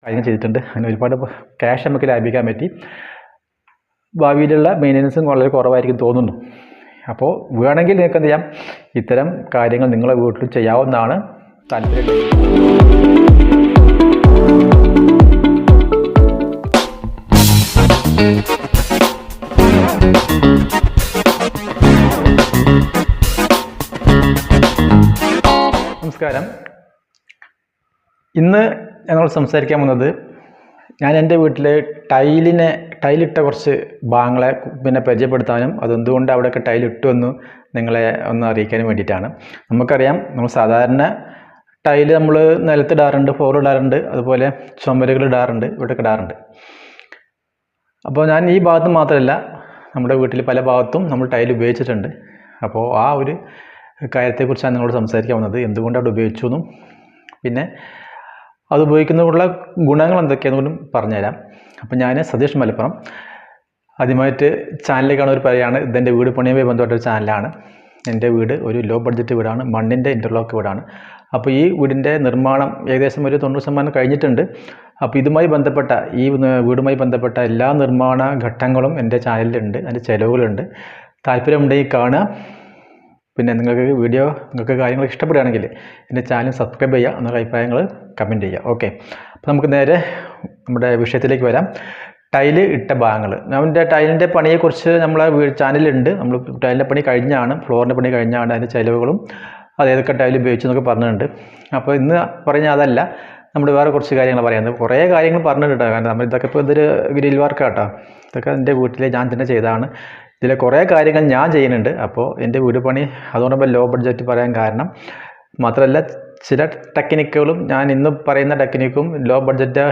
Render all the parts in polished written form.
കാര്യങ്ങൾ ചെയ്തിട്ടുണ്ട്. അങ്ങനെ ഒരുപാട് ക്യാഷ് നമുക്ക് ലാഭിക്കാൻ പറ്റി. ഭാവിയിലുള്ള മെയിൻ്റനൻസും വളരെ കുറവായിരിക്കും തോന്നുന്നു. അപ്പോൾ വേണമെങ്കിൽ നിങ്ങൾക്ക് എന്ത് ചെയ്യാം, ഇത്തരം കാര്യങ്ങൾ നിങ്ങളെ വീട്ടിൽ ചെയ്യാവുന്നതാണ്. താല്പര്യം നമസ്കാരം. ഇന്ന് ഞങ്ങൾ സംസാരിക്കാൻ പോകുന്നത് ഞാൻ എൻ്റെ വീട്ടിൽ ടൈലിട്ട കുറച്ച് ഭാഗങ്ങളെ പരിചയപ്പെടുത്താനും അതെന്തുകൊണ്ട് അവിടെയൊക്കെ ടൈലിട്ടു എന്ന് നിങ്ങളെ ഒന്ന് അറിയിക്കാനും വേണ്ടിയിട്ടാണ്. നമുക്കറിയാം, നമ്മൾ സാധാരണ ടൈല് നമ്മൾ നിലത്തിടാറുണ്ട്, ഫ്ലോർ ഇടാറുണ്ട്, അതുപോലെ ചുമരുകൾ ഇടാറുണ്ട്, ഇവിടെയൊക്കെ ഇടാറുണ്ട്. അപ്പോൾ ഞാൻ ഈ ഭാഗത്ത് മാത്രമല്ല, നമ്മുടെ വീട്ടിൽ പല ഭാഗത്തും നമ്മൾ ടൈൽ ഉപയോഗിച്ചിട്ടുണ്ട്. അപ്പോൾ ആ ഒരു കാര്യത്തെക്കുറിച്ചാണ് നിങ്ങളോട് സംസാരിക്കാൻ വന്നത്. എന്തുകൊണ്ട് അവിടെ ഉപയോഗിച്ചു എന്നും പിന്നെ അത് ഉപയോഗിക്കുന്നതിനുള്ള ഗുണങ്ങൾ എന്തൊക്കെയാണെന്നും പറഞ്ഞുതരാം. അപ്പോൾ ഞാൻ സതീഷ് മലപ്പുറം. ആദ്യമായിട്ട് ചാനലിലേക്കാണ് ഒരു പറയുകയാണ്. ഇതെൻ്റെ വീട് പണിയുമായി ബന്ധപ്പെട്ടൊരു ചാനലാണ്. എൻ്റെ വീട് ഒരു ലോ ബഡ്ജറ്റ് വീടാണ്, മണ്ണിൻ്റെ ഇൻ്റർലോക്ക് വീടാണ്. അപ്പോൾ ഈ വീടിൻ്റെ നിർമ്മാണം ഏകദേശം ഒരു 90% കഴിഞ്ഞിട്ടുണ്ട്. അപ്പോൾ ഇതുമായി ബന്ധപ്പെട്ട ഈ വീടുമായി ബന്ധപ്പെട്ട എല്ലാ നിർമ്മാണ ഘട്ടങ്ങളും എൻ്റെ ചാനലിലുണ്ട്, അതിൻ്റെ ചിലവുകളുണ്ട്. താല്പര്യമുണ്ടെങ്കിൽ കാണുക. പിന്നെ നിങ്ങൾക്ക് കാര്യങ്ങൾ ഇഷ്ടപ്പെടുകയാണെങ്കിൽ എൻ്റെ ചാനൽ സബ്സ്ക്രൈബ് ചെയ്യുക, എന്നുള്ള അഭിപ്രായങ്ങൾ കമൻറ്റ് ചെയ്യുക. ഓക്കെ, അപ്പോൾ നമുക്ക് നേരെ നമ്മുടെ വിഷയത്തിലേക്ക് വരാം. ടൈല് ഇട്ട ഭാഗങ്ങൾ. നമ്മുടെ ടൈലിൻ്റെ പണിയെക്കുറിച്ച് നമ്മളെ ചാനലുണ്ട്. നമ്മൾ ടൈലിൻ്റെ പണി കഴിഞ്ഞാണ്, ഫ്ലോറിൻ്റെ പണി കഴിഞ്ഞാണ്, അതിൻ്റെ ചിലവുകളും അതേതൊക്കെ ടൈൽ ഉപയോഗിച്ചു എന്നൊക്കെ പറഞ്ഞിട്ടുണ്ട്. അപ്പോൾ ഇന്ന് പറഞ്ഞാൽ അതല്ല, നമ്മൾ വേറെ കുറച്ച് കാര്യങ്ങൾ പറയുന്നത്. കുറേ കാര്യങ്ങൾ പറഞ്ഞിട്ടുണ്ട്. കാരണം നമ്മൾ ഇതൊക്കെ ഇപ്പോൾ ഇതൊരു ഗ്രിൽ വർക്കാട്ടോ. ഇതൊക്കെ എൻ്റെ വീട്ടിൽ ഞാൻ തന്നെ ചെയ്തതാണ്. ഇതിലെ കുറേ കാര്യങ്ങൾ ഞാൻ ചെയ്യുന്നുണ്ട്. അപ്പോൾ എൻ്റെ വീട് പണി അതുകൊണ്ടിപ്പോൾ ലോ ബഡ്ജറ്റ് പറയാൻ കാരണം മാത്രമല്ല, ചില ടെക്നിക്കുകളും ഞാൻ ഇന്ന് പറയുന്ന ടെക്നിക്കും ലോ ബഡ്ജറ്റ്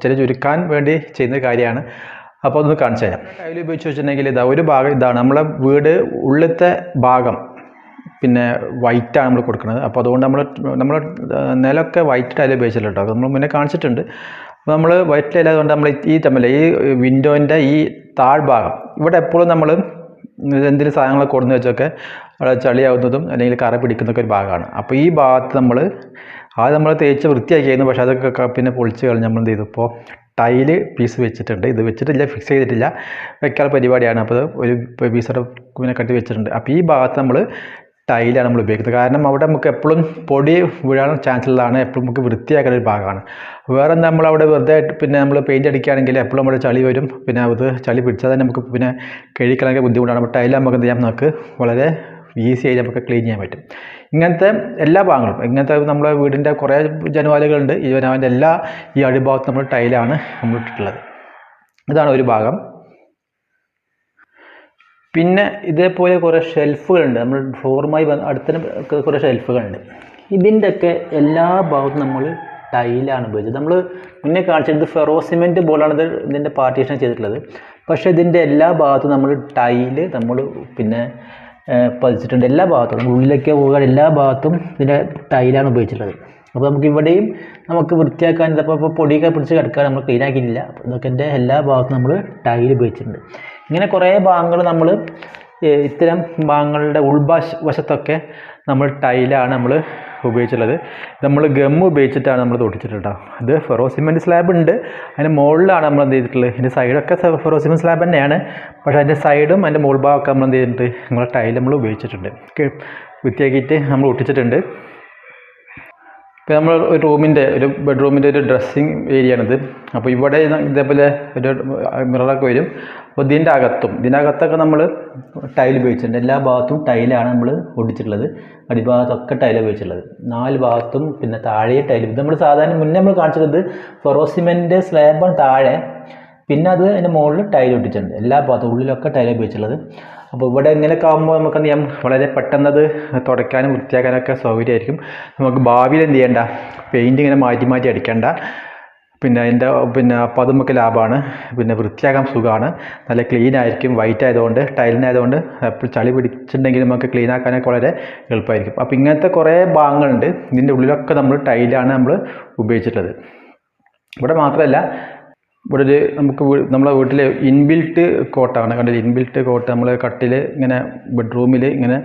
ചില ചുരുക്കാൻ വേണ്ടി ചെയ്യുന്ന കാര്യമാണ്. അപ്പോൾ അതൊന്ന് കാണിച്ചു തരാം. ടൈൽ ഉപയോഗിച്ച് വെച്ചിട്ടുണ്ടെങ്കിൽ ഒരു ഭാഗം ഇതാണ് നമ്മളെ വീട് ഉള്ളിലത്തെ ഭാഗം, വൈറ്റാണ് നമ്മൾ കൊടുക്കുന്നത്. അപ്പോൾ അതുകൊണ്ട് നമ്മൾ നിലമൊക്കെ വൈറ്റ് ടൈൽ ഉപയോഗിച്ചിട്ടുണ്ട് കേട്ടോ. നമ്മൾ മുന്നേ കാണിച്ചിട്ടുണ്ട്. അപ്പോൾ നമ്മൾ വൈറ്റ് ടൈൽ ആയതുകൊണ്ട് നമ്മൾ ഈ വിൻഡോൻ്റെ ഈ താഴ്ഭാഗം ഇവിടെ എപ്പോഴും നമ്മൾ എന്തെങ്കിലും സാധനങ്ങളൊക്കെ കൊടുന്ന് വെച്ചൊക്കെ അവിടെ ചളിയാവുന്നതും അല്ലെങ്കിൽ കറ പിടിക്കുന്നതൊക്കെ ഒരു ഭാഗമാണ്. അപ്പോൾ ഈ ഭാഗത്ത് നമ്മൾ തേച്ച് വൃത്തിയാക്കിയായിരുന്നു. പക്ഷേ അതൊക്കെ പൊളിച്ച് കളഞ്ഞ് നമ്മൾ എന്ത് ചെയ്തു, ഇപ്പോൾ ടൈല് പീസ് വെച്ചിട്ടുണ്ട്. ഇത് വെച്ചിട്ടില്ല, ഫിക്സ് ചെയ്തിട്ടില്ല, വെക്കാൻ പരിപാടിയാണ്. അപ്പോൾ ഒരു പീസോടെ കട്ടി വെച്ചിട്ടുണ്ട്. അപ്പോൾ ഈ ഭാഗത്ത് നമ്മൾ ടൈലാണ് നമ്മൾ ഉപയോഗിക്കുന്നത്. കാരണം അവിടെ നമുക്ക് എപ്പോഴും പൊടി വീഴാൻ ചാൻസ് ഉള്ളതാണ്. എപ്പോഴും നമുക്ക് വൃത്തിയാക്കേണ്ട ഒരു ഭാഗമാണ്. വേറെ നമ്മളവിടെ വെറുതെ നമ്മൾ പെയിൻറ്റ് അടിക്കുകയാണെങ്കിൽ എപ്പോഴും അവിടെ ചളി വരും. അത് ചളി പിടിച്ചാൽ തന്നെ നമുക്ക് കഴുകിക്കളയാൻ ബുദ്ധിമുട്ടാണ്. അപ്പോൾ ടൈൽ നമുക്ക് എന്ത് ചെയ്യാം, നമുക്ക് വളരെ ഈസി ആയി നമുക്ക് ക്ലീൻ ചെയ്യാൻ പറ്റും. ഇങ്ങനത്തെ എല്ലാ ഭാഗങ്ങളും നമ്മുടെ വീടിൻ്റെ കുറേ ജനവാലുകളുണ്ട്. അവൻ്റെ ഈ അടിഭാഗത്ത് നമ്മൾ ടൈലാണ് നമ്മൾ ഇട്ടിട്ടുള്ളത്. ഇതാണ് ഒരു ഭാഗം. പിന്നെ ഇതേപോലെ കുറേ ഷെൽഫുകളുണ്ട്. നമ്മൾ ഫ്ലോറുമായി അടുത്തിന് കുറേ ഷെൽഫുകളുണ്ട്. ഇതിൻ്റെയൊക്കെ എല്ലാ ഭാഗത്തും നമ്മൾ ടൈലാണ് ഉപയോഗിച്ചത്. നമ്മൾ മുന്നേ കാണിച്ചത് ഫെറോ സിമെൻറ്റ് പോലാണ് ഇതിൻ്റെ പാർട്ടീഷൻ ചെയ്തിട്ടുള്ളത്. പക്ഷേ ഇതിൻ്റെ എല്ലാ ഭാഗത്തും നമ്മൾ ടൈല് പതിച്ചിട്ടുണ്ട്. എല്ലാ ഭാഗത്തും നമ്മൾ ഉള്ളിലേക്ക് പോകാൻ എല്ലാ ഭാഗത്തും ഇതിൻ്റെ ടൈലാണ് ഉപയോഗിച്ചിട്ടുള്ളത്. അപ്പോൾ നമുക്ക് ഇവിടെയും നമുക്ക് വൃത്തിയാക്കാൻ ഇപ്പോൾ പൊടിയൊക്കെ പിടിച്ച് കിടക്കാൻ നമ്മൾ ക്ലീൻ ആക്കിയിട്ടില്ല. അപ്പോൾ ഇതൊക്കെ എൻ്റെ എല്ലാ ഭാഗത്തും നമ്മൾ ടൈൽ ഉപയോഗിച്ചിട്ടുണ്ട്. ഇങ്ങനെ കുറേ ഭാഗങ്ങൾ നമ്മൾ ഇത്തരം ഭാഗങ്ങളുടെ ഉൾവശത്തൊക്കെ നമ്മൾ ടൈലാണ് നമ്മൾ ഉപയോഗിച്ചിട്ടുള്ളത്. നമ്മൾ ഗം ഉപയോഗിച്ചിട്ടാണ് നമ്മൾ തൊട്ടിച്ചിട്ടുള്ളത്. അത് ഫെറോ സിമെൻറ്റ് സ്ലാബ് ഉണ്ട്, അതിൻ്റെ മുകളിലാണ് നമ്മൾ എന്ത് ചെയ്തിട്ടുള്ളത്. ഇതിൻ്റെ സൈഡൊക്കെ ഫെറോ സിമെൻറ്റ് സ്ലാബ് തന്നെയാണ്. പക്ഷേ അതിൻ്റെ സൈഡും അതിൻ്റെ മുകൾ ഭാഗമൊക്കെ നമ്മൾ എന്ത് ചെയ്തിട്ടുണ്ട്, നമ്മൾ ടൈൽ നമ്മൾ ഉപയോഗിച്ചിട്ടുണ്ട്, വൃത്തിയാക്കിയിട്ട് നമ്മൾ ഒട്ടിച്ചിട്ടുണ്ട്. ഇപ്പോൾ നമ്മൾ ഒരു ബെഡ്റൂമിൻ്റെ ഒരു ഡ്രസ്സിങ് ഏരിയ ആണിത്. അപ്പോൾ ഇവിടെ ഇതേപോലെ ഒരു മിററൊക്കെ വരും. അപ്പോൾ ഇതിനകത്തൊക്കെ നമ്മൾ ടൈൽ ഉപയോഗിച്ചിട്ടുണ്ട്. എല്ലാ ഭാഗത്തും ടൈലാണ് നമ്മൾ ഒട്ടിച്ചിട്ടുള്ളത്. അടിഭാഗത്തൊക്കെ ടൈൽ ഉപയോഗിച്ചിട്ടുള്ളത്. 4 ഭാഗത്തും താഴെ ടൈൽ. ഇത് നമ്മൾ സാധാരണ മുന്നേ നമ്മൾ കാണിച്ചിട്ടുള്ളത് ഫെറോ സിമെൻറ്റ് സ്ലാബാണ് താഴെ, അതിൻ്റെ മുകളിൽ ടൈൽ ഒട്ടിച്ചിട്ടുണ്ട്. എല്ലാ ഭാഗത്തും ഉള്ളിലൊക്കെ ടൈൽ ഉപയോഗിച്ചിട്ടുള്ളത്. അപ്പോൾ ഇവിടെ ഇങ്ങനെയൊക്കെ ആകുമ്പോൾ നമുക്ക് എന്ത് ചെയ്യാം, വളരെ പെട്ടെന്നത് തുടയ്ക്കാനും വൃത്തിയാക്കാനൊക്കെ സൗകര്യമായിരിക്കും. നമുക്ക് ഭാവിയിൽ എന്ത് ചെയ്യേണ്ട, പെയിൻറ്റ് ഇങ്ങനെ മാറ്റി അടിക്കേണ്ട. അപ്പോൾ അത് നമുക്ക് ലാഭമാണ്. വൃത്തിയാക്കാൻ സുഖമാണ്, നല്ല ക്ലീൻ ആയിരിക്കും. വൈറ്റ് ആയതുകൊണ്ട്, ടൈലിനായതുകൊണ്ട് എപ്പോഴും ചളി പിടിച്ചിട്ടുണ്ടെങ്കിൽ നമുക്ക് ക്ലീൻ ആക്കാനൊക്കെ വളരെ എളുപ്പമായിരിക്കും. അപ്പോൾ ഇങ്ങനത്തെ കുറേ ഭാഗങ്ങളുണ്ട്. ഇതിൻ്റെ ഉള്ളിലൊക്കെ നമ്മൾ ടൈലാണ് നമ്മൾ ഉപയോഗിച്ചിട്ടുള്ളത്. ഇവിടെ മാത്രമല്ല, ഇവിടെ നമ്മളെ വീട്ടിൽ ഇൻബിൽറ്റ് കോട്ടാണ് കണ്ടില്ല. ഇൻബിൽറ്റ് കോട്ട് നമ്മൾ കട്ടിൽ ഇങ്ങനെ ബെഡ്റൂമിൽ ഇങ്ങനെ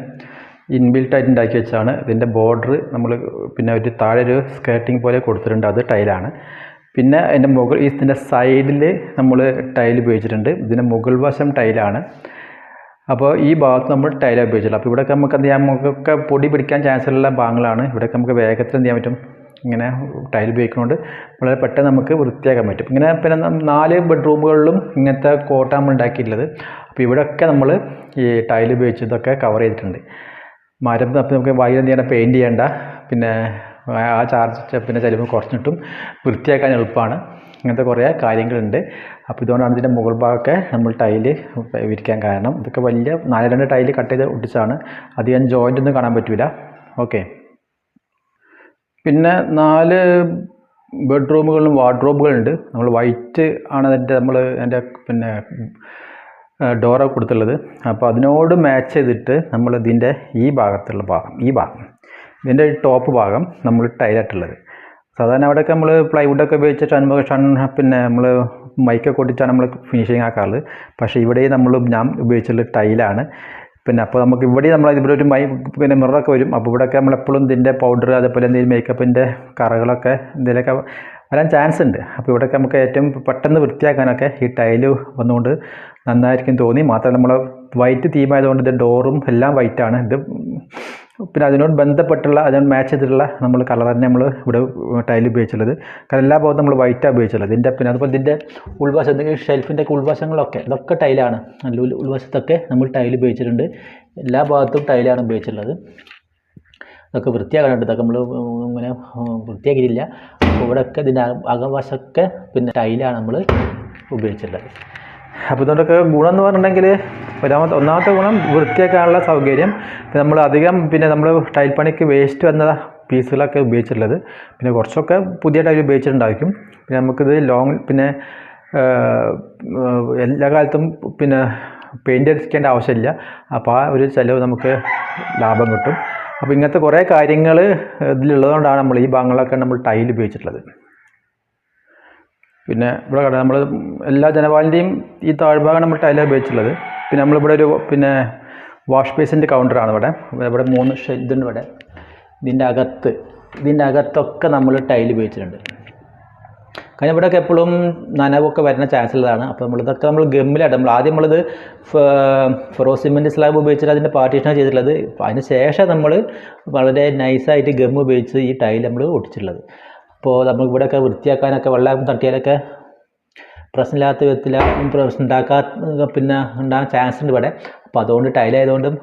ഇൻബിൽട്ടായിട്ട് ഉണ്ടാക്കി വെച്ചാണ്. ഇതിൻ്റെ ബോർഡർ നമ്മൾ ഒരു താഴെ ഒരു സ്കേർട്ടിങ് പോലെ കൊടുത്തിട്ടുണ്ട്, അത് ടൈലാണ്. പിന്നെ അതിൻ്റെ ഇതിൻ്റെ സൈഡിൽ നമ്മൾ ടൈൽ ഉപയോഗിച്ചിട്ടുണ്ട്. ഇതിൻ്റെ മുകൾ വശം ടൈലാണ്. അപ്പോൾ ഈ ഭാഗത്ത് നമ്മൾ ടൈലാണ് ഉപയോഗിച്ചിട്ടുള്ളത്. അപ്പോൾ ഇവിടെയൊക്കെ നമുക്ക് എന്ത് ചെയ്യാം, നമുക്കൊക്കെ പൊടി പിടിക്കാൻ ചാൻസ് ഉള്ള ഭാഗങ്ങളാണ്. ഇവിടെയൊക്കെ നമുക്ക് വേഗത്തിൽ എന്ത് ചെയ്യാൻ പറ്റും, ഇങ്ങനെ ടൈൽ ഉപയോഗിക്കുന്നതുകൊണ്ട് വളരെ പെട്ടെന്ന് നമുക്ക് വൃത്തിയാക്കാൻ പറ്റും. ഇങ്ങനെ പിന്നെ 4 ബെഡ്റൂമുകളിലും ഇങ്ങനത്തെ കോട്ട നമ്മൾ ഉണ്ടാക്കിയിട്ടുള്ളത്. അപ്പോൾ ഇവിടെയൊക്കെ നമ്മൾ ഈ ടൈൽ ഉപയോഗിച്ച് ഇതൊക്കെ കവർ ചെയ്തിട്ടുണ്ട്. മരം അപ്പോൾ നമുക്ക് വൈകി എന്ത് ചെയ്യണം, പെയിൻറ്റ് ചെയ്യേണ്ട, പിന്നെ ആ ചാർജ് പിന്നെ ചിലവ് കുറച്ചിട്ടും വൃത്തിയാക്കാൻ എളുപ്പമാണ്. ഇങ്ങനത്തെ കുറേ കാര്യങ്ങളുണ്ട്. അപ്പോൾ ഇതുകൊണ്ടാണ് ഇതിൻ്റെ മുകൾ ഭാഗമൊക്കെ നമ്മൾ ടൈല് വിരിക്കാൻ കാരണം. ഇതൊക്കെ വലിയ 4-2 ടൈല് കട്ട് ചെയ്ത് ഒട്ടിച്ചാണ്. അധികം ജോയിൻ്റ് ഒന്നും കാണാൻ പറ്റില്ല. ഓക്കെ. പിന്നെ 4 ബെഡ്റൂമുകളിലും വാർഡ്രോബുകളുണ്ട്. നമ്മൾ വൈറ്റ് ആണ് അതിൻ്റെ പിന്നെ ഡോറൊക്കെ കൊടുത്തുള്ളത്. അപ്പോൾ അതിനോട് മാച്ച് ചെയ്തിട്ട് നമ്മൾ ഇതിൻ്റെ ഈ ഭാഗം ഇതിൻ്റെ ടോപ്പ് ഭാഗം നമ്മൾ ടൈലായിട്ടുള്ളത്. സാധാരണ അവിടെയൊക്കെ നമ്മൾ പ്ലൈവുഡൊക്കെ ഉപയോഗിച്ചിട്ട് പിന്നെ നമ്മൾ മൈക്കൊക്കെ ഒട്ടിച്ചാണ് നമ്മൾ ഫിനിഷിങ് ആക്കാറുള്ളത്. പക്ഷേ ഇവിടെ ഞാൻ ഉപയോഗിച്ചിട്ടുള്ള ടൈലാണ്. പിന്നെ അപ്പോൾ നമുക്ക് ഇവിടെ ഇവിടെ ഒരു പിന്നെ മിററൊക്കെ വരും. അപ്പോൾ ഇവിടെയൊക്കെ നമ്മളെപ്പോഴും ഇതിൻ്റെ പൗഡർ അതേപോലെ എന്തെങ്കിലും മേക്കപ്പിൻ്റെ കറകളൊക്കെ എന്തെങ്കിലുമൊക്കെ വരാൻ ചാൻസ് ഉണ്ട്. അപ്പോൾ ഇവിടെയൊക്കെ നമുക്ക് ഏറ്റവും പെട്ടെന്ന് വൃത്തിയാക്കാനൊക്കെ ഈ ടൈല് വന്നുകൊണ്ട് നന്നായിരിക്കും തോന്നി. മാത്രമല്ല നമ്മൾ വൈറ്റ് തീമായതുകൊണ്ട് ഇത് ഡോറും എല്ലാം വൈറ്റാണ്. ഇത് പിന്നെ അതിനോട് ബന്ധപ്പെട്ടുള്ള അതിനോട് മാച്ച് ചെയ്തിട്ടുള്ള നമ്മൾ കളർ തന്നെ നമ്മൾ ഇവിടെ ടൈൽ ഉപയോഗിച്ചുള്ളത്. കാരണം എല്ലാ ഭാഗത്തും നമ്മൾ വൈറ്റാണ് ഉപയോഗിച്ചുള്ളത്. ഇതിൻ്റെ പിന്നെ അതുപോലെ ഇതിൻ്റെ ഉൾവശം എന്തെങ്കിലും ഷെൽഫിൻ്റെ ഒക്കെ ഉൾവശങ്ങളൊക്കെ ഇതൊക്കെ ടൈലാണ്. ഉൾവശത്തൊക്കെ നമ്മൾ ടൈൽ ഉപയോഗിച്ചിട്ടുണ്ട്. എല്ലാ ഭാഗത്തും ടൈലാണ് ഉപയോഗിച്ചിട്ടുള്ളത്. ഇതൊക്കെ വൃത്തിയാക്കാനുണ്ട്. ഇതൊക്കെ നമ്മൾ ഇങ്ങനെ വൃത്തിയാക്കിയിട്ടില്ല. അപ്പോൾ ഇവിടെയൊക്കെ ഇതിൻ്റെ അകവശമൊക്കെ പിന്നെ ടൈലാണ് നമ്മൾ ഉപയോഗിച്ചിട്ടുള്ളത്. അപ്പോൾ ഇതുകൊണ്ടൊക്കെ ഗുണം എന്ന് പറഞ്ഞിട്ടുണ്ടെങ്കിൽ ഒന്നാമത്തെ ഗുണം വൃത്തിയാക്കാനുള്ള സൗകര്യം. പിന്നെ നമ്മൾ അധികം പിന്നെ നമ്മൾ ടൈൽ പണിക്ക് വേസ്റ്റ് വന്ന പീസുകളൊക്കെ ഉപയോഗിച്ചിട്ടുള്ളത്. പിന്നെ കുറച്ചൊക്കെ പുതിയ ടൈൽ ഉപയോഗിച്ചിട്ടുണ്ടായിരിക്കും. പിന്നെ നമുക്കിത് പിന്നെ എല്ലാ കാലത്തും പിന്നെ പെയിൻ്റ് അടിക്കേണ്ട ആവശ്യമില്ല. അപ്പോൾ ആ ഒരു ചിലവ് നമുക്ക് ലാഭം കിട്ടും. അപ്പോൾ ഇങ്ങനത്തെ കുറേ കാര്യങ്ങൾ ഇതിലുള്ളതുകൊണ്ടാണ് നമ്മൾ ഈ ഭാഗങ്ങളൊക്കെ നമ്മൾ ടൈൽ ഉപയോഗിച്ചിട്ടുള്ളത്. പിന്നെ ഇവിടെ നമ്മൾ എല്ലാ ജനവാലിൻ്റെയും ഈ താഴ്ഭാഗം നമ്മൾ ടൈലാണ് ഉപയോഗിച്ചിട്ടുള്ളത്. പിന്നെ നമ്മളിവിടെ ഒരു പിന്നെ വാഷ് ബേസിൻ്റെ കൗണ്ടറാണ് ഇവിടെ 3 ഷെഡുണ്ട് ഇവിടെ. ഇതിൻ്റെ അകത്തൊക്കെ നമ്മൾ ടൈൽ ഉപയോഗിച്ചിട്ടുണ്ട്. കാരണം ഇവിടെയൊക്കെ എപ്പോഴും നനവൊക്കെ വരുന്ന ചാൻസ് ഉള്ളതാണ്. അപ്പോൾ നമ്മളിതൊക്കെ നമ്മൾ ഗമ്മിലാണ് ആദ്യം നമ്മളിത് ഫെറോസിമെൻറ്റ് സ്ലാബ് ഉപയോഗിച്ചിട്ട് അതിൻ്റെ പാർട്ടീഷനാണ് ചെയ്തിട്ടുള്ളത്. അതിന് ശേഷം നമ്മൾ വളരെ നൈസായിട്ട് ഗം ഉപയോഗിച്ച് ഈ ടൈൽ നമ്മൾ ഒട്ടിച്ചിട്ടുള്ളത്. അപ്പോൾ നമ്മൾ ഇവിടെയൊക്കെ വൃത്തിയാക്കാനൊക്കെ വെള്ളം തട്ടിയാലൊക്കെ പ്രശ്നമില്ലാത്ത വിധത്തിൽ ഉണ്ടാകാൻ ചാൻസ് ഉണ്ട് ഇവിടെ. അപ്പോൾ അതുകൊണ്ട് ടൈലായതുകൊണ്ടും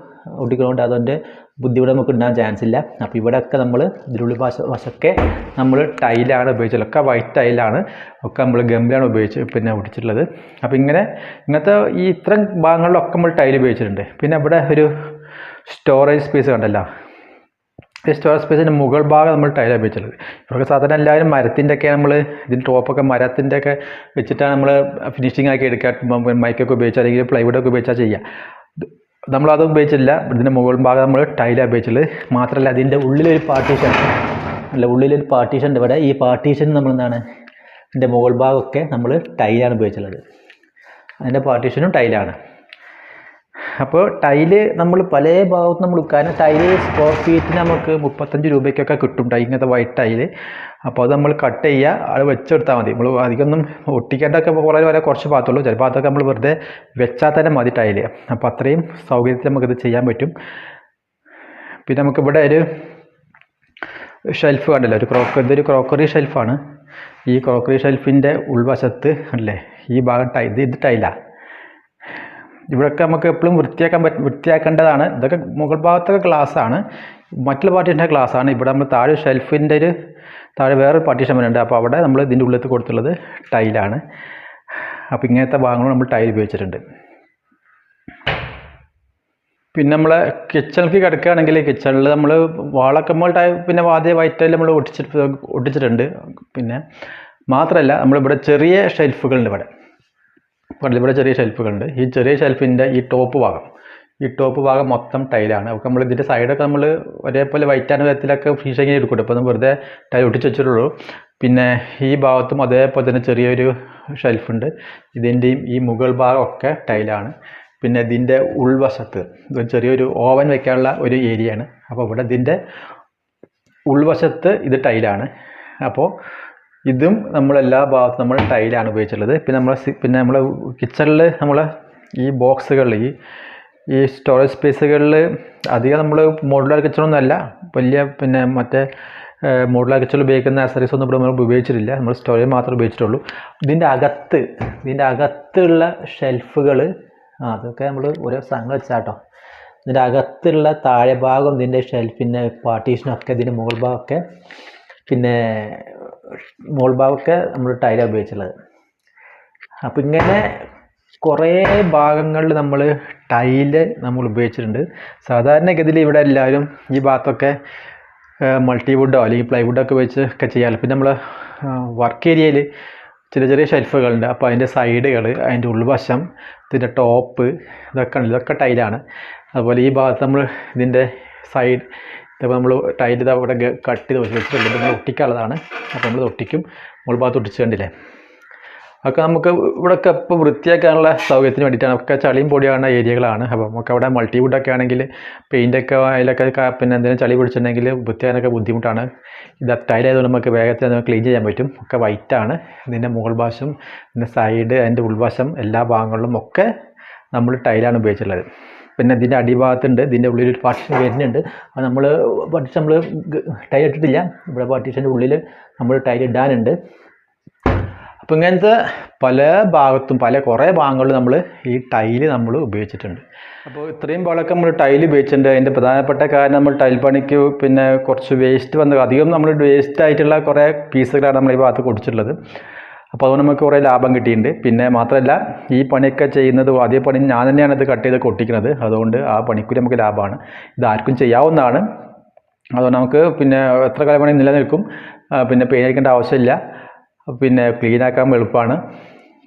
ഒട്ടിക്കുന്നതുകൊണ്ട് അതുകൊണ്ട് ബുദ്ധിമുട്ട് നമുക്ക് ഉണ്ടാകാൻ ചാൻസ് ഇല്ല. അപ്പോൾ ഇവിടെയൊക്കെ നമ്മൾ ഇതിലുള്ള വശമൊക്കെ നമ്മൾ ടൈലാണ് ഉപയോഗിച്ചിട്ടുള്ളത്. ഒക്കെ വൈറ്റ് ടൈലാണ്. ഒക്കെ നമ്മൾ ഗമ്മിലാണ് പിന്നെ ഒട്ടിച്ചിട്ടുള്ളത്. അപ്പോൾ ഇങ്ങനത്തെ ഈ ഇത്തരം ഭാഗങ്ങളിലൊക്കെ നമ്മൾ ടൈൽ ഉപയോഗിച്ചിട്ടുണ്ട്. പിന്നെ ഇവിടെ ഒരു സ്റ്റോറേജ് സ്പേസ് കണ്ടല്ലോ. ഈ സ്റ്റോറേജ് സ്പേസിൻ്റെ മുകൾ ഭാഗം നമ്മൾ ടൈലാണ് ഉപയോഗിച്ചിട്ടുള്ളത്. ഇവർക്ക് സാധാരണ എല്ലാവരും മരത്തിൻ്റെയൊക്കെ നമ്മൾ ഇതിൻ്റെ ടോപ്പൊക്കെ മരത്തിൻ്റെയൊക്കെ വെച്ചിട്ടാണ് നമ്മൾ ഫിനിഷിംഗ് ആക്കി എടുക്കുക. മൈക്കൊക്കെ ഉപയോഗിച്ചാൽ അല്ലെങ്കിൽ പ്ലൈവുഡൊക്കെ ഉപയോഗിച്ചാൽ ചെയ്യുക. നമ്മളതും ഉപയോഗിച്ചില്ല. ഇതിൻ്റെ മുകൾ ഭാഗം നമ്മൾ ടൈലാണ് ഉപയോഗിച്ചിട്ടുള്ളത്. മാത്രമല്ല അതിൻ്റെ ഉള്ളിലൊരു പാർട്ടീഷൻ ഉണ്ട് ഇവിടെ. ഈ പാർട്ടീഷൻ നമ്മൾ ഇതിൻ്റെ മുകൾ ഭാഗമൊക്കെ നമ്മൾ ടൈലാണ് ഉപയോഗിച്ചിട്ടുള്ളത്. അതിൻ്റെ പാർട്ടീഷനും ടൈലാണ്. അപ്പോൾ ടൈല് നമ്മൾ പല ഭാഗത്തും നമ്മൾ കാരണം ടൈല് Sq.ft നമുക്ക് 35 രൂപയ്ക്കൊക്കെ കിട്ടും ഇങ്ങനത്തെ വൈറ്റ് ടൈല്. അപ്പോൾ അത് നമ്മൾ കട്ട് ചെയ്യുക, അത് വെച്ചെടുത്താൽ മതി. നമ്മൾ അധികമൊന്നും ഒട്ടിക്കേണ്ടതൊക്കെ കുറച്ച് ഭാഗത്തുള്ളൂ. ചിലപ്പോൾ അതൊക്കെ നമ്മൾ വെറുതെ വെച്ചാൽ തന്നെ മതി ടൈല്. അപ്പോൾ അത്രയും സൗകര്യത്തിൽ നമുക്കിത് ചെയ്യാൻ പറ്റും. പിന്നെ നമുക്കിവിടെ ഒരു ഷെൽഫ് കണ്ടല്ലോ, ഇതൊരു ക്രോക്കറി ഷെൽഫാണ്. ഈ ക്രോക്കറി ഷെൽഫിൻ്റെ ഉൾവശത്ത് അല്ലേ ഈ ഭാഗം ഇത് ടൈലാണ്. ഇവിടെയൊക്കെ നമുക്ക് എപ്പോഴും വൃത്തിയാക്കേണ്ടതാണ്. ഇതൊക്കെ മുകൾ ഭാഗത്തൊക്കെ ഗ്ലാസ്സാണ്, മറ്റുള്ള പാർട്ടീഷൻ്റെ ഗ്ലാസ്സാണ്. ഇവിടെ നമ്മൾ താഴെ ഷെൽഫിൻ്റെ താഴെ വേറൊരു പാർട്ടീഷൻ വരുന്നുണ്ട്. അപ്പോൾ അവിടെ നമ്മൾ ഇതിൻ്റെ ഉള്ളിൽ കൊടുത്തുള്ളത് ടൈലാണ്. അപ്പോൾ ഇങ്ങനത്തെ ഭാഗങ്ങൾ നമ്മൾ ടൈൽ ഉപയോഗിച്ചിട്ടുണ്ട്. പിന്നെ നമ്മളെ കിച്ചണിലേക്ക് കിടക്കുകയാണെങ്കിൽ കിച്ചണിൽ നമ്മൾ വാളൊക്കെ പിന്നെ ആദ്യം വൈറ്റ് ടൈൽ നമ്മൾ ഒട്ടിച്ചിട്ടുണ്ട്. പിന്നെ മാത്രമല്ല നമ്മളിവിടെ ചെറിയ ഷെൽഫുകളുണ്ട്. ഇവിടെ ചെറിയ ഷെൽഫുകളുണ്ട്. ഈ ചെറിയ ഷെൽഫിൻ്റെ ഈ ടോപ്പ് ഭാഗം മൊത്തം ടൈലാണ്. അപ്പോൾ നമ്മൾ ഇതിൻ്റെ സൈഡൊക്കെ നമ്മൾ ഒരേപോലെ വൈറ്റാണ് വിധത്തിലൊക്കെ ഫിനിഷിങ് എടുക്കും. അപ്പോൾ നമ്മൾ വെറുതെ ടൈൽ ഒട്ടിച്ച് വെച്ചിട്ടുള്ളൂ. പിന്നെ ഈ ഭാഗത്തും അതേപോലെ തന്നെ ചെറിയൊരു ഷെൽഫുണ്ട്. ഇതിൻ്റെയും ഈ മുകൾ ഭാഗമൊക്കെ ടൈലാണ്. പിന്നെ ഇതിൻ്റെ ഉൾവശത്ത് ചെറിയൊരു ഓവൻ വയ്ക്കാനുള്ള ഒരു ഏരിയയാണ്. അപ്പോൾ ഇവിടെ ഇതിൻ്റെ ഉൾവശത്ത് ഇത് ടൈലാണ്. അപ്പോൾ ഇതും നമ്മളെല്ലാ ഭാഗത്തും നമ്മൾ ടൈലാണ് ഉപയോഗിച്ചിട്ടുള്ളത്. പിന്നെ നമ്മൾ കിച്ചണിൽ നമ്മൾ ഈ ബോക്സുകളിൽ ഈ സ്റ്റോറേജ് സ്പേസുകളിൽ അധികം നമ്മൾ മോഡുലാർ കിച്ചണൊന്നും അല്ല, വലിയ പിന്നെ മറ്റേ മോഡുലാർ കിച്ചണിൽ ഉപയോഗിക്കുന്ന ആക്സറീസ് ഒന്നും ഇവിടെ നമ്മൾ ഉപയോഗിച്ചിട്ടില്ല. നമ്മൾ സ്റ്റോറേജ് മാത്രമേ ഉപയോഗിച്ചിട്ടുള്ളൂ. ഇതിൻ്റെ അകത്തുള്ള ഷെൽഫുകൾ അതൊക്കെ നമ്മൾ ഓരോ സാധനങ്ങൾ വെച്ചാട്ടോ. ഇതിൻ്റെ അകത്തുള്ള താഴെ ഭാഗം ഇതിൻ്റെ ഷെൽഫിൻ്റെ പാർട്ടീഷനൊക്കെ ഇതിൻ്റെ മുകൾ ഭാഗമൊക്കെ പിന്നെ മുകൾ ഭാഗമൊക്കെ നമ്മൾ ടൈലാണ് ഉപയോഗിച്ചിട്ടുള്ളത്. അപ്പം ഇങ്ങനെ കുറേ ഭാഗങ്ങളിൽ നമ്മൾ ടൈല് നമ്മൾ ഉപയോഗിച്ചിട്ടുണ്ട്. സാധാരണഗതിയിൽ ഇവിടെ എല്ലാവരും ഈ ഭാഗത്തൊക്കെ മൾട്ടിവുഡോ അല്ലെങ്കിൽ പ്ലൈവുഡൊക്കെ വെച്ച് ഒക്കെ ചെയ്യാറ്. പിന്നെ നമ്മൾ വർക്ക് ഏരിയയിൽ ചെറിയ ഷെൽഫുകളുണ്ട്. അപ്പോൾ അതിൻ്റെ സൈഡുകൾ, അതിൻ്റെ ഉൾവശം, ഇതിൻ്റെ ടോപ്പ് ഇതൊക്കെ ടൈലാണ്. അതുപോലെ ഈ ഭാഗത്ത് നമ്മൾ ഇതിൻ്റെ സൈഡ് ഇപ്പോൾ നമ്മൾ ടൈൽ ഇത് അവിടെ കട്ട് ചെയ്ത് വെച്ചിട്ടുണ്ട്. നമ്മൾ ഒട്ടിക്കാനുള്ളതാണ്. അപ്പോൾ നമ്മൾ ഒട്ടിക്കും. മുകൾ ഭാഗത്ത് ഒട്ടിച്ച് കണ്ടില്ലേ. ഒക്കെ നമുക്ക് ഇവിടെയൊക്കെ ഇപ്പോൾ വൃത്തിയാക്കാനുള്ള സൗകര്യത്തിന് വേണ്ടിയിട്ടാണ്. ഒക്കെ ചളിയും പൊടിയാകുന്ന ഏരിയകളാണ്. അപ്പോൾ നമുക്ക് അവിടെ മൾട്ടിവുഡൊക്കെ ആണെങ്കിൽ പെയിൻ്റൊക്കെ അതിലൊക്കെ പിന്നെ എന്തെങ്കിലും ചളി പിടിച്ചിട്ടുണ്ടെങ്കിൽ വൃത്തിയാക്കാനൊക്കെ ബുദ്ധിമുട്ടാണ്. ഇത് ടൈലായതുകൊണ്ട് നമുക്ക് വേഗത്തിൽ നമുക്ക് ക്ലീൻ ചെയ്യാൻ പറ്റും. ഒക്കെ വൈറ്റാണ്. ഇതിൻ്റെ മുകൾ വശം, ഇതിൻ്റെ സൈഡ്, അതിൻ്റെ ഉൾവശം എല്ലാ ഭാഗങ്ങളിലും ഒക്കെ നമ്മൾ ടൈലാണ് ഉപയോഗിച്ചിട്ടുള്ളത്. പിന്നെ ഇതിൻ്റെ അടിഭാഗത്തുണ്ട്, ഇതിൻ്റെ ഉള്ളിൽ ഒരു പാർട്ടീഷൻ വരുന്നുണ്ട്. അത് നമ്മൾ ടൈൽ ഇട്ടിട്ടില്ല. ഇവിടെ പാർട്ടീഷൻ്റെ ഉള്ളിൽ നമ്മൾ ടൈൽ ഇടാനുണ്ട്. അപ്പോൾ ഇങ്ങനത്തെ പല ഭാഗത്തും കുറേ ഭാഗങ്ങളിൽ നമ്മൾ ഈ ടൈല് നമ്മൾ ഉപയോഗിച്ചിട്ടുണ്ട്. അപ്പോൾ ഇത്രയും ഭാഗമൊക്കെ നമ്മൾ ടൈൽ ഉപയോഗിച്ചിട്ടുണ്ട്. അതിൻ്റെ പ്രധാനപ്പെട്ട കാരണം നമ്മൾ ടൈൽ പണിക്ക് പിന്നെ കുറച്ച് വേസ്റ്റ് വന്ന് അധികം നമ്മൾ വേസ്റ്റ് ആയിട്ടുള്ള കുറേ പീസുകളാണ് നമ്മൾ ഈ ഭാഗത്ത് കൊടുത്തിട്ടുള്ളത്. അപ്പോൾ അതുകൊണ്ട് നമുക്ക് കുറേ ലാഭം കിട്ടിയിട്ടുണ്ട്. പിന്നെ മാത്രമല്ല ഈ പണിയൊക്കെ ചെയ്യുന്നത് അതേ പണി ഞാൻ തന്നെയാണ് ഇത് കട്ട് ചെയ്ത് ഒട്ടിക്കുന്നത്. അതുകൊണ്ട് ആ പണിക്കൂലി നമുക്ക് ലാഭമാണ്. ഇതാർക്കും ചെയ്യാവുന്നതാണ്. അതുകൊണ്ട് നമുക്ക് പിന്നെ എത്ര കാലം പണി നിലനിൽക്കും. പിന്നെ പെയിൻ അടിക്കേണ്ട ആവശ്യമില്ല. പിന്നെ ക്ലീനാക്കാൻ എളുപ്പമാണ്.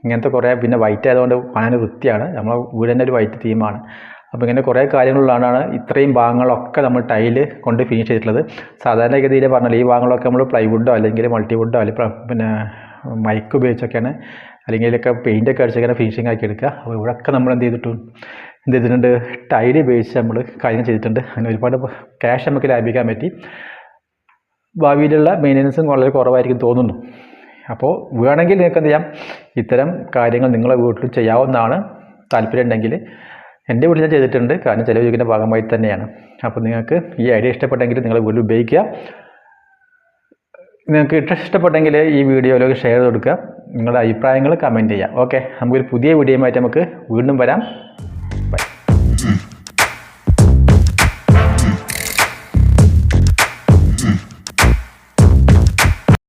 ഇങ്ങനത്തെ കുറേ പിന്നെ വൈറ്റ് ആയതുകൊണ്ട് കാണാൻ വൃത്തിയാണ്. നമ്മളെ വീട് തന്നെ ഒരു വൈറ്റ് തീമാണ്. അപ്പോൾ ഇങ്ങനെ കുറേ കാര്യങ്ങളിലാണ് ഇത്രയും ഭാഗങ്ങളൊക്കെ നമ്മൾ ടൈല് കൊണ്ട് ഫിനിഷ് ചെയ്തിട്ടുള്ളത്. സാധാരണഗതിയിൽ പറഞ്ഞാൽ ഈ ഭാഗങ്ങളൊക്കെ നമ്മൾ പ്ലൈവുഡോ അല്ലെങ്കിൽ മൾട്ടിവുഡോ അല്ലെങ്കിൽ പിന്നെ മൈക്ക് ഉപയോഗിച്ചൊക്കെയാണ് അല്ലെങ്കിൽ ഇതിലൊക്കെ പെയിൻ്റൊക്കെ അടിച്ചൊക്കെയാണ് ഫിനിഷിംഗ് ആക്കി എടുക്കുക. അപ്പോൾ ഇവിടെയൊക്കെ നമ്മൾ എന്ത് ചെയ്തിട്ടുണ്ട് ടൈല് ഉപയോഗിച്ച് നമ്മൾ കാര്യങ്ങൾ ചെയ്തിട്ടുണ്ട്. അങ്ങനെ ഒരുപാട് ക്യാഷ് നമുക്ക് ലാഭിക്കാൻ പറ്റി. ഭാവിയിലുള്ള മെയിൻ്റനൻസും വളരെ കുറവായിരിക്കും തോന്നുന്നു. അപ്പോൾ വേണമെങ്കിൽ നിങ്ങൾക്ക് എന്ത് ചെയ്യാം, ഇത്തരം കാര്യങ്ങൾ നിങ്ങളെ വീട്ടിൽ ചെയ്യാവുന്നതാണ്. താല്പര്യം ഉണ്ടെങ്കിൽ എൻ്റെ വീട്ടിൽ ഞാൻ ചെയ്തിട്ടുണ്ട്. കാരണം ചിലവ് ചോദിക്കുന്ന ഭാഗമായി തന്നെയാണ്. അപ്പോൾ നിങ്ങൾക്ക് ഈ ഐഡിയ ഇഷ്ടപ്പെട്ടെങ്കിൽ നിങ്ങൾ വീട്ടിൽ ഉപയോഗിക്കുക. നിങ്ങൾക്ക് ഇഷ്ടപ്പെട്ടെങ്കിൽ ഈ വീഡിയോയിലേക്ക് ഷെയർ ചെയ്ത് കൊടുക്കുക. നിങ്ങളുടെ അഭിപ്രായങ്ങൾ കമൻറ്റ് ചെയ്യുക. ഓക്കെ, നമുക്കൊരു പുതിയ വീഡിയോയുമായിട്ട് നമുക്ക് വീണ്ടും വരാം.